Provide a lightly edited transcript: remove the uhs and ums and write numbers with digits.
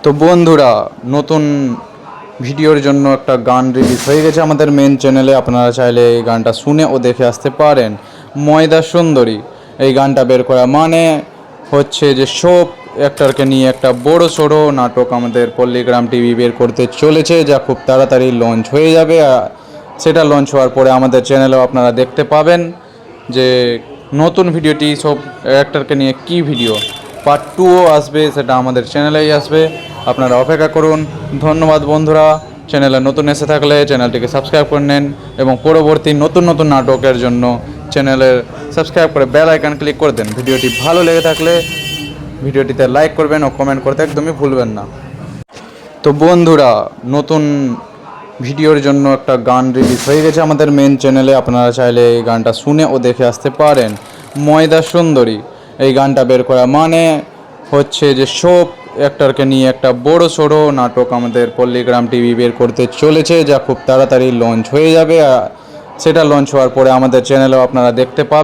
তো বন্ধুরা, নতুন ভিডিওর জন্য একটা গান রিলিজ হয়ে গেছে আমাদের মেন চ্যানেলে। আপনারা চাইলে এই গানটা শুনে ও দেখে আসতে পারেন। ময়দা সুন্দরী এই গানটা বের করা মানে হচ্ছে যে সব অ্যাক্টরকে নিয়ে একটা বড় সড়ো নাটক আমাদের পল্লীগ্রাম টিভি বের করতে চলেছে, যা খুব তাড়াতাড়ি লঞ্চ হয়ে যাবে। সেটা লঞ্চ হওয়ার পরে আমাদের চ্যানেলেও আপনারা দেখতে পাবেন যে নতুন ভিডিওটি সব অ্যাক্টরকে নিয়ে কী ভিডিও। পার্ট 2ও আসবে, সেটা আমাদের চ্যানেলেই আসবে। আপনারা অপেক্ষা করুন। ধন্যবাদ বন্ধুরা। চ্যানেলে নতুন এসে থাকলে চ্যানেলটিকে সাবস্ক্রাইব করে নেন এবং পরবর্তী নতুন নতুন নাটকের জন্য চ্যানেলের সাবস্ক্রাইব করে বেল আইকন ক্লিক করে দেন। ভিডিওটি ভালো লেগে থাকলে ভিডিওটিতে লাইক করবেন ও কমেন্ট করতে একদমই ভুলবেন না। তো বন্ধুরা, নতুন ভিডিওর জন্য একটা গান রিলিজ হয়ে গেছে আমাদের মেন চ্যানেলে। আপনারা চাইলে এই গানটা শুনে ও দেখে আসতে পারেন। ময়দা সুন্দরী এই গানটা বের করা মানে হচ্ছে যে সব অ্যাক্টরকে নিয়ে একটা বড় সড়ো নাটক আমাদের পল্লীগ্রাম টিভি বের করতে চলেছে, যা খুব তাড়াতাড়ি লঞ্চ হয়ে যাবে। সেটা লঞ্চ হওয়ার পরে আমাদের চ্যানেলেও আপনারা দেখতে পাবেন।